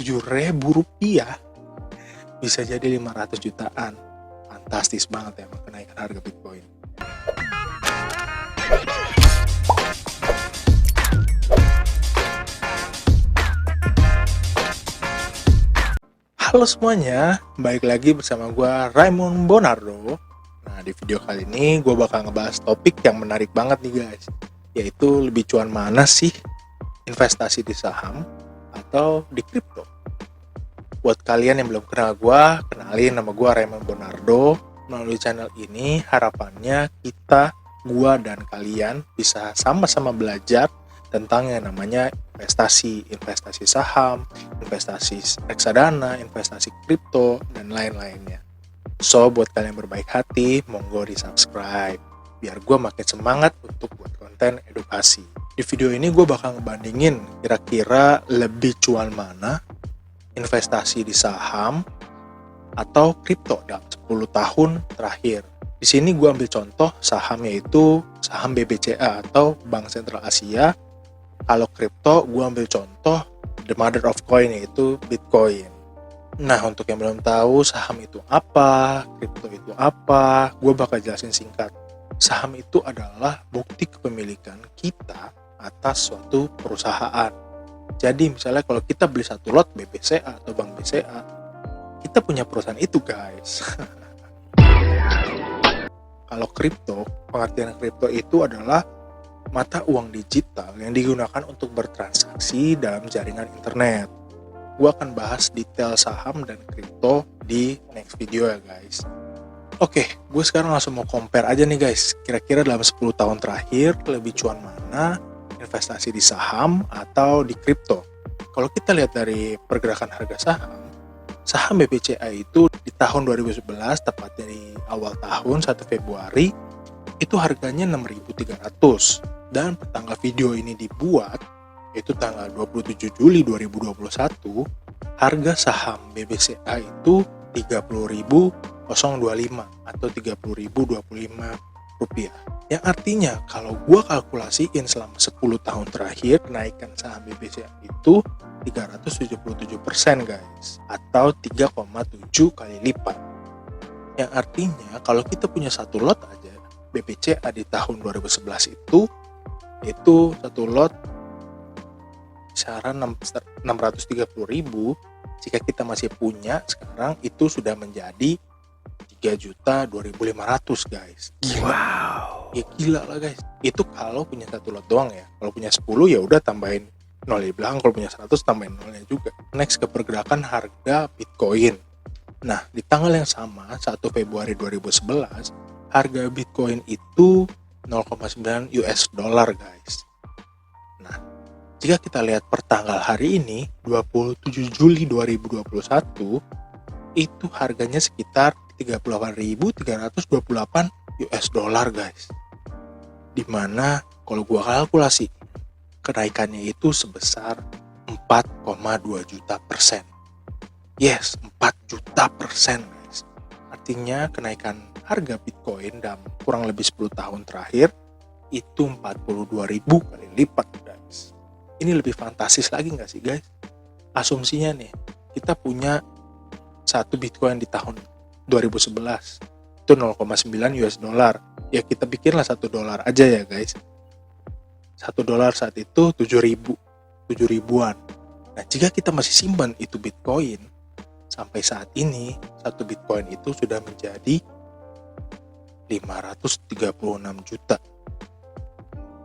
Rp7.000 bisa jadi 500 jutaan. Fantastis banget ya kenaikan harga Bitcoin. Halo semuanya, balik lagi bersama gue Raymond Bonardo. Nah, di video kali ini gue bakal ngebahas topik yang menarik banget nih guys, yaitu lebih cuan mana sih investasi di saham atau di kripto. Buat kalian yang belum kenal gue, kenalin, nama gue Raymond Bonardo. Melalui channel ini harapannya gue dan kalian bisa sama-sama belajar tentang yang namanya investasi saham, investasi reksadana, investasi kripto, dan lain-lainnya. So, buat kalian yang berbaik hati, monggo di subscribe, biar gue makin semangat untuk buat konten edukasi. Di video ini gue bakal ngebandingin kira-kira lebih cuan mana investasi di saham atau kripto dalam 10 tahun terakhir. Di sini gue ambil contoh saham, yaitu saham BBCA atau Bank Sentral Asia. Kalau kripto, gue ambil contoh the mother of coin, yaitu Bitcoin. Nah, untuk yang belum tahu saham itu apa, kripto itu apa, gue bakal jelasin singkat. Saham itu adalah bukti kepemilikan kita atas suatu perusahaan. Jadi misalnya kalau kita beli satu lot BBCA atau Bank BCA, kita punya perusahaan itu guys. Kalau kripto, pengertian kripto itu adalah mata uang digital yang digunakan untuk bertransaksi dalam jaringan internet. Gue akan bahas detail saham dan kripto di next video ya guys. Oke, gue sekarang langsung mau compare aja nih guys. Kira-kira dalam 10 tahun terakhir lebih cuan mana investasi di saham atau di kripto. Kalau kita lihat dari pergerakan harga saham BBCA itu di tahun 2011, tepatnya di awal tahun 1 Februari, itu harganya 6.300. Dan tanggal video ini dibuat, yaitu tanggal 27 Juli 2021, harga saham BBCA itu 30.025 atau 30.025 rupiah. Yang artinya kalau gua kalkulasiin selama 10 tahun terakhir, kenaikan saham BBCA itu 377% guys, atau 3,7 kali lipat. Yang artinya kalau kita punya satu lot aja BBCA di tahun 2011 itu satu lot kisaran 630.000. Jika kita masih punya sekarang, itu sudah menjadi 3.2.500 guys. Gila. Wow. Ya gila lah guys. Itu kalau punya satu lot doang ya. Kalau punya 10 ya udah tambahin 0 di belakang. Kalau punya 100 tambahin 0-nya juga. Next ke pergerakan harga Bitcoin. Nah, di tanggal yang sama 1 Februari 2011, harga Bitcoin itu 0,9 US dollar guys. Nah, jika kita lihat per tanggal hari ini 27 Juli 2021, itu harganya sekitar 38.328 US dollar guys. Dimana kalau gua kalkulasi kenaikannya itu sebesar 4,2 juta %. Yes, 4 juta % guys. Artinya kenaikan harga Bitcoin dalam kurang lebih 10 tahun terakhir itu 42.000 kali lipat guys. Ini lebih fantastis lagi nggak sih guys? Asumsinya nih, kita punya satu Bitcoin di tahun 2011 itu 0,9 US dollar. Ya kita pikirlah $1 aja ya guys. $1 saat itu 7.000-an. Nah, jika kita masih simpan itu Bitcoin sampai saat ini, satu Bitcoin itu sudah menjadi 536 juta.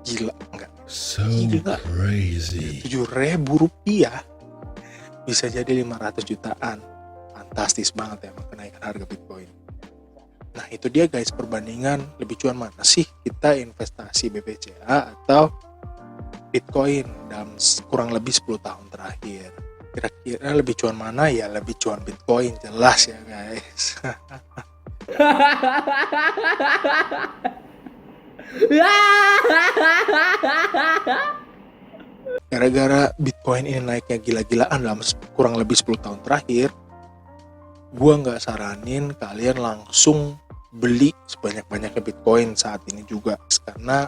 Gila enggak? So Gila. crazy. Rp7.000 bisa jadi 500 jutaan. Fantastis banget ya kenaikan harga Bitcoin. Nah, itu dia guys, perbandingan lebih cuan mana sih kita investasi BBCA atau Bitcoin dalam kurang lebih 10 tahun terakhir. Kira-kira lebih cuan mana? Ya lebih cuan Bitcoin, jelas ya guys. Gara-gara Bitcoin ini naiknya gila-gilaan dalam kurang lebih 10 tahun terakhir, gua nggak saranin kalian langsung beli sebanyak-banyaknya Bitcoin saat ini juga. Karena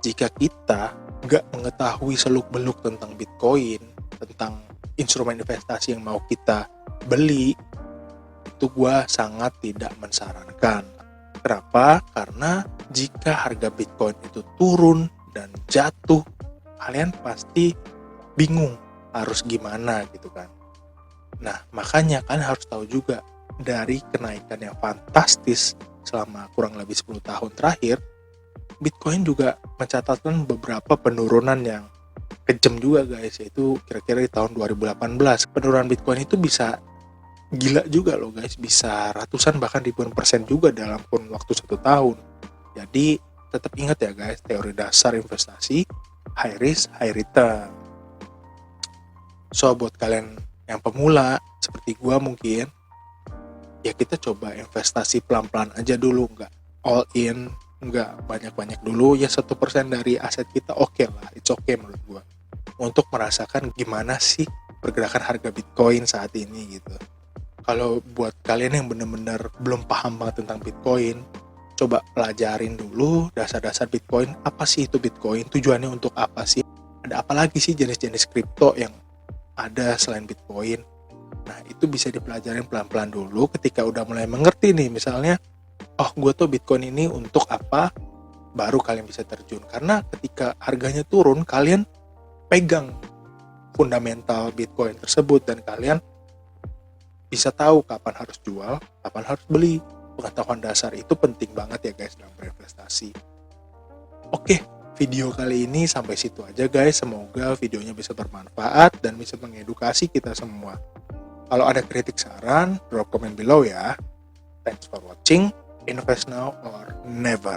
jika kita nggak mengetahui seluk-beluk tentang Bitcoin, tentang instrumen investasi yang mau kita beli, itu gue sangat tidak mensarankan. Kenapa? Karena jika harga Bitcoin itu turun dan jatuh, kalian pasti bingung harus gimana gitu kan. Nah, makanya kalian harus tahu juga, dari kenaikan yang fantastis selama kurang lebih 10 tahun terakhir, Bitcoin juga mencatatkan beberapa penurunan yang kejam juga guys, yaitu kira-kira di tahun 2018. Penurunan Bitcoin itu bisa gila juga loh guys, bisa ratusan bahkan ribuan persen juga dalam kurun waktu 1 tahun. Jadi tetap ingat ya guys, teori dasar investasi, high risk, high return. So buat kalian yang pemula seperti gua mungkin, ya kita coba investasi pelan-pelan aja dulu, nggak all in, nggak banyak-banyak dulu, ya 1% dari aset kita oke lah, it's okay menurut gua, untuk merasakan gimana sih pergerakan harga Bitcoin saat ini gitu. Kalau buat kalian yang benar-benar belum paham banget tentang Bitcoin, coba pelajarin dulu dasar-dasar Bitcoin. Apa sih itu Bitcoin? Tujuannya untuk apa sih? Ada apa lagi sih jenis-jenis kripto yang ada selain Bitcoin? Nah, itu bisa dipelajarin pelan-pelan dulu. Ketika udah mulai mengerti nih, misalnya, oh gue tuh Bitcoin ini untuk apa? Baru kalian bisa terjun. Karena ketika harganya turun, kalian pegang fundamental Bitcoin tersebut dan kalian bisa tahu kapan harus jual, kapan harus beli. Pengetahuan dasar itu penting banget ya guys dalam berinvestasi. Oke, video kali ini sampai situ aja guys. Semoga videonya bisa bermanfaat dan bisa mengedukasi kita semua. Kalau ada kritik saran, drop comment below ya. Thanks for watching. Invest now or never.